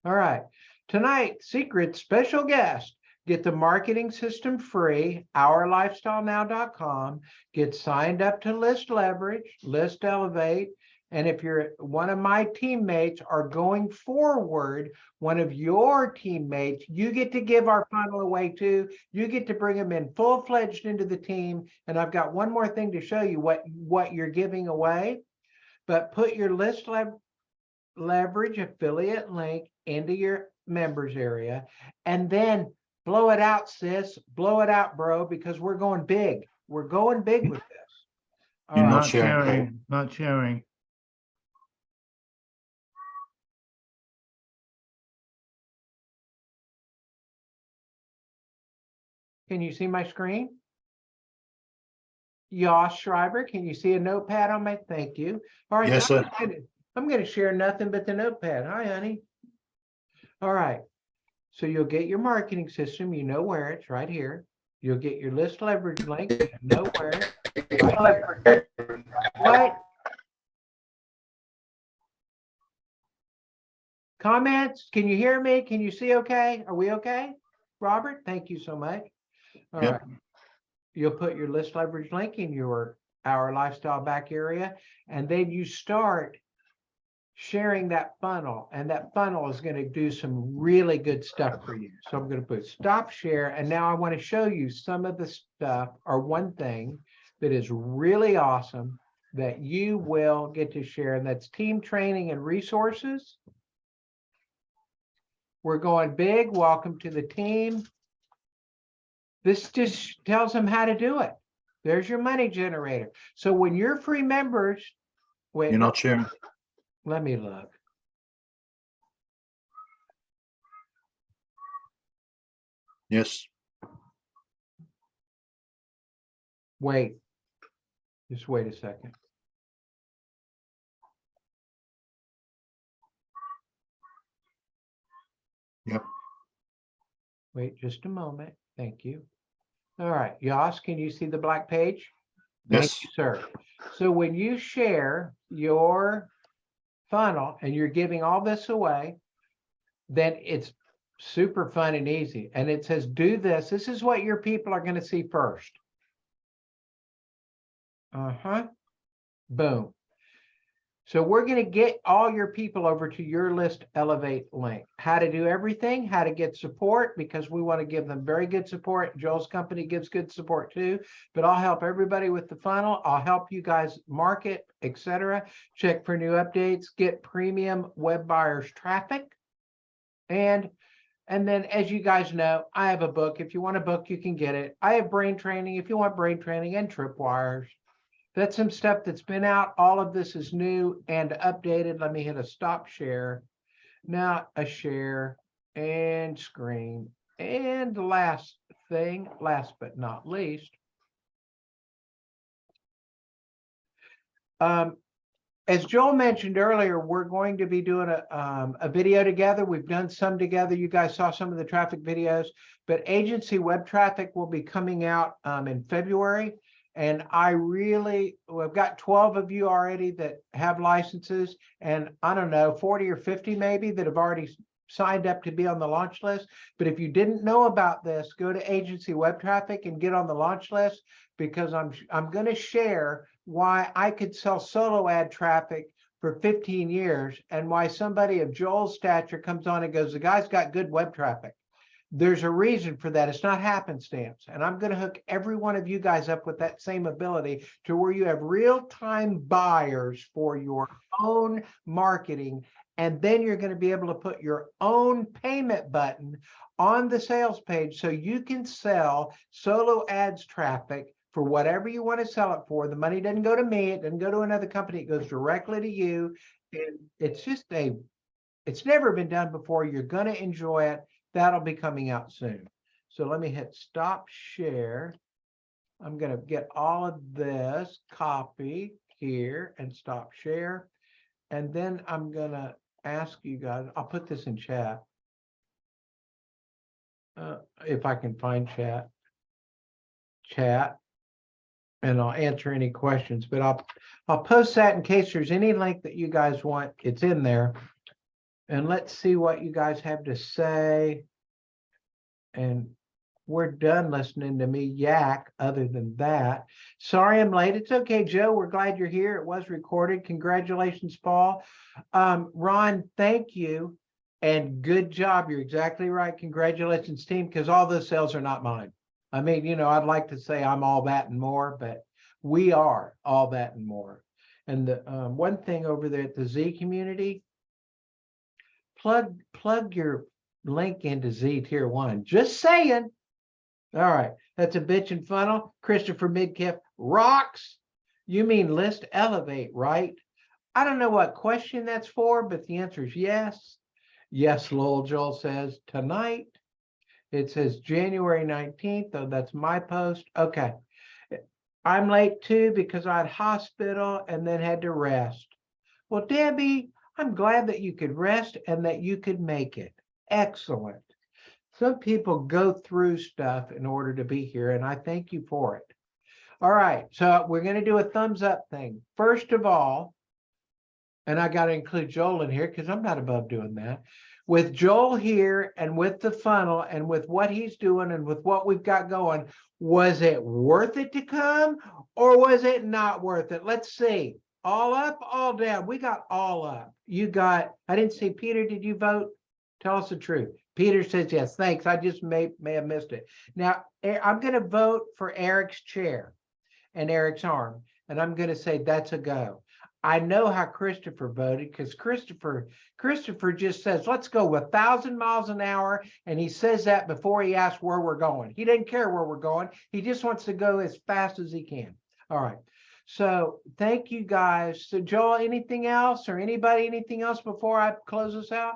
All right, tonight, secret special guest. Get the marketing system free, ourlifestylenow.com. Get signed up to List Leverage, List Elevate. And if you're one of my teammates are going forward, one of your teammates, you get to give our funnel away too. You get to bring them in full-fledged into the team. And I've got one more thing to show you what you're giving away. But put your List Leverage affiliate link into your members area, and then blow it out, sis. Blow it out, bro, because we're going big. We're going big with this. All You're right. not sharing. Not sharing. Can you see my screen? Yoss Schreiber, can you see a notepad on my? Thank you. All right. Yes, now sir. I'm going to share nothing but the notepad. Hi, honey. All right. So you'll get your marketing system. You know where it's right here. You'll get your List Leverage link. You know where it's right here. What? Comments? Can you hear me? Can you see okay? Are we okay? Robert, thank you so much. All Yep. right. You'll put your List Leverage link in your Our Lifestyle back area, and then you start sharing that funnel, and that funnel is going to do some really good stuff for you. So I'm going to put stop share, and now I want to show you some of the stuff, or one thing that is really awesome that you will get to share, and that's team training and resources. We're going big. Welcome to the team. This just tells them how to do it. There's your money generator. So when you're free members, wait, You're not sharing. let me look. Yes. Wait, just wait a second. Yep. Wait just a moment. Thank you. All right, Yoss, can you see the black page? Thank Yes. you, sir. So when you share your funnel and you're giving all this away, then it's super fun and easy. And it says, do this. This is what your people are going to see first. Boom. So we're going to get all your people over to your List Elevate link. How to do everything, how to get support, because we want to give them very good support. Joel's company gives good support too, but I'll help everybody with the funnel. I'll help you guys market, etc. Check for new updates, get premium web buyers traffic. And then, as you guys know, I have a book. If you want a book, you can get it. I have brain training if you want brain training, and tripwires. That's some stuff that's been out. All of this is new and updated. Let me hit a stop share. Now a share and screen. And the last thing, last but not least, as Joel mentioned earlier, we're going to be doing a video together. We've done some together. You guys saw some of the traffic videos, but agency web traffic will be coming out in February. And we've got 12 of you already that have licenses, and I don't know, 40 or 50 maybe that have already signed up to be on the launch list. But if you didn't know about this, go to Agency Web Traffic and get on the launch list, because I'm going to share why I could sell solo ad traffic for 15 years and why somebody of Joel's stature comes on and goes, the guy's got good web traffic. There's a reason for that. It's not happenstance. And I'm going to hook every one of you guys up with that same ability to where you have real-time buyers for your own marketing And then you're going to be able to put your own payment button on the sales page so you can sell solo ads traffic for whatever you want to sell it for. The money doesn't go to me, it doesn't go to another company, it goes directly to you. And it's never been done before. You're going to enjoy it. That'll be coming out soon. So let me hit stop share. I'm going to get all of this, copy here and stop share. And then I'm going to ask you guys, I'll put this in chat. If I can find chat, and I'll answer any questions, but I'll post that in case there's any link that you guys want. It's in there. And let's see what you guys have to say. And we're done listening to me yak. Other than that, sorry I'm late. It's okay, Joe. We're glad you're here. It was recorded. Congratulations, Paul. Ron, thank you. And good job. You're exactly right. Congratulations, team, because all those sales are not mine. I mean, you know, I'd like to say I'm all that and more, but we are all that and more. And the one thing over there at the Z community, plug your link into Z Tier 1. Just saying. All right. That's a bitch and funnel. Christopher Midkiff rocks. You mean list elevate, right? I don't know what question that's for, but the answer is yes. Yes, Lowell Joel says tonight. It says January 19th, though that's my post. Okay. I'm late too because I had hospital and then had to rest. Well, Debbie, I'm glad that you could rest and that you could make it. Excellent. Some people go through stuff in order to be here, and I thank you for it. All right, so we're going to do a thumbs up thing. First of all, and I got to include Joel in here because I'm not above doing that. With Joel here and with the funnel and with what he's doing and with what we've got going, was it worth it to come or was it not worth it? Let's see. All up, all down. We got all up. You got, I didn't see, Peter, did you vote? Tell us the truth. Peter says yes. Thanks. I just may have missed it. Now, I'm going to vote for Eric's chair and Eric's arm, and I'm going to say that's a go. I know how Christopher voted because Christopher just says, let's go 1,000 miles an hour. And he says that before he asks where we're going. He doesn't care where we're going. He just wants to go as fast as he can. All right. So thank you guys. So Joel, anything else or anybody, anything else before I close this out?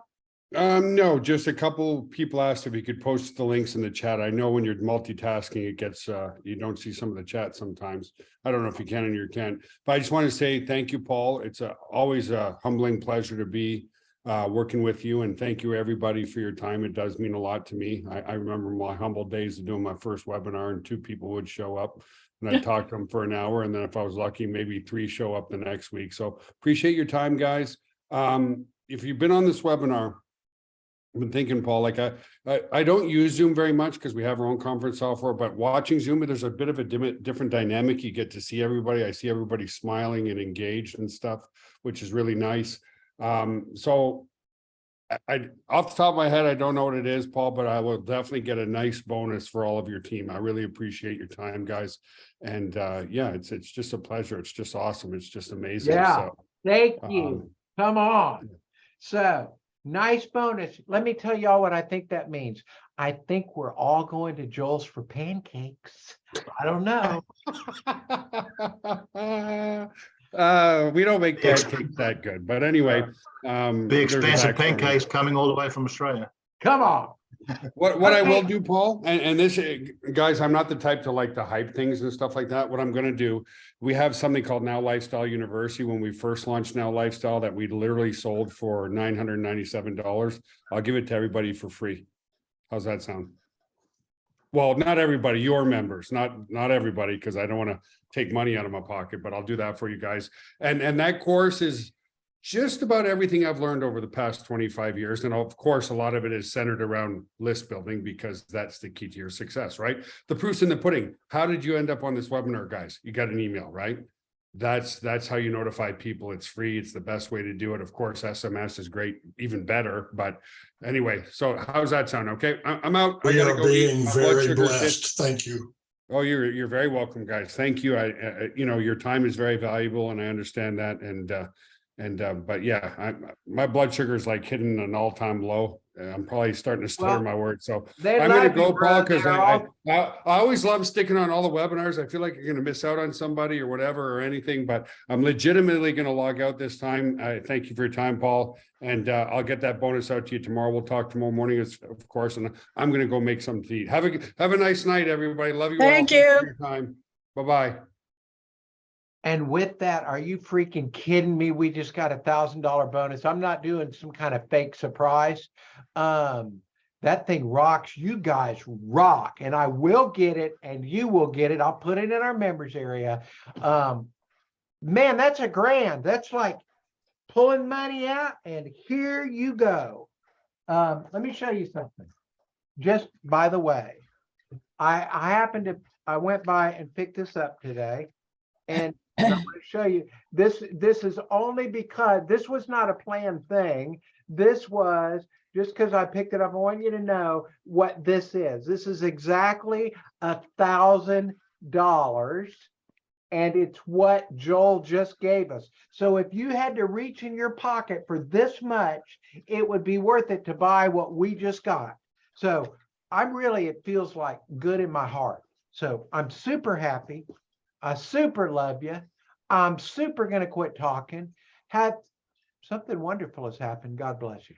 No, just a couple people asked if you could post the links in the chat. I know when you're multitasking, it gets, you don't see some of the chat sometimes. I don't know if you can or you can't, but I just want to say thank you, Paul. It's always a humbling pleasure to be working with you, and thank you everybody for your time. It does mean a lot to me. I remember my humble days of doing my first webinar and 2 people would show up and I'd talk to them for an hour. And then if I was lucky, maybe 3 show up the next week. So appreciate your time, guys. If you've been on this webinar, I've been thinking, Paul, like I don't use Zoom very much because we have our own conference software, but watching Zoom, there's a bit of a different dynamic. You get to see everybody. I see everybody smiling and engaged and stuff, which is really nice. So I off the top of my head, I don't know what it is, Paul, but I will definitely get a nice bonus for all of your team. I really appreciate your time, guys. And yeah, it's just a pleasure. It's just awesome. It's just amazing. Yeah, so, thank you. Come on. So nice bonus. Let me tell y'all what I think that means. I think we're all going to Joel's for pancakes. I don't know. We don't make pancakes that good, but anyway, Big there's a expensive backstory. pancakes coming all the way from Australia. Come on. What I will do, Paul, and this, guys, I'm not the type to like to hype things and stuff like that. What I'm going to do, we have something called Now Lifestyle University. When we first launched Now Lifestyle, that we literally sold for $997. I'll give it to everybody for free. How's that sound? Well, not everybody, your members, not everybody, because I don't want to take money out of my pocket, but I'll do that for you guys. And that course is just about everything I've learned over the past 25 years. And of course, a lot of it is centered around list building because that's the key to your success, right? The proof's in the pudding. How did you end up on this webinar, guys? You got an email, right? That's how you notify people. It's free. It's the best way to do it. Of course, SMS is great, even better. But anyway, so how's that sound? Okay, I'm out. We are being very sugar blessed. Thank you. Oh, you're very welcome, guys. Thank you. You know, your time is very valuable, and I understand that. And But yeah, my blood sugar is like hitting an all-time low. I'm probably starting to slur Well, my words. So They I'm gonna love you, go, bro. Paul, because They're I all- always love sticking on all the webinars. I feel like you're gonna miss out on somebody or whatever or anything, but I'm legitimately gonna log out this time. I thank you for your time, Paul, and I'll get that bonus out to you tomorrow. We'll talk tomorrow morning, of course, and I'm gonna go make some to eat. Have a nice night, everybody. Love you all. Thank Thanks for you. your time. Bye-bye. And with that, are you freaking kidding me? We just got $1,000 bonus. I'm not doing some kind of fake surprise. That thing rocks. You guys rock, and I will get it, and you will get it. I'll put it in our members area. Man, that's $1,000. That's like pulling money out, and here you go. Let me show you something. Just by the way, I went by and picked this up today, and I'm going to show you this. This is only because this was not a planned thing. This was just because I picked it up. I want you to know what this is. This is exactly $1,000, and it's what Joel just gave us. So if you had to reach in your pocket for this much, it would be worth it to buy what we just got. So it feels like good in my heart. So I'm super happy. I super love you. I'm super going to quit talking. Something wonderful has happened. God bless you.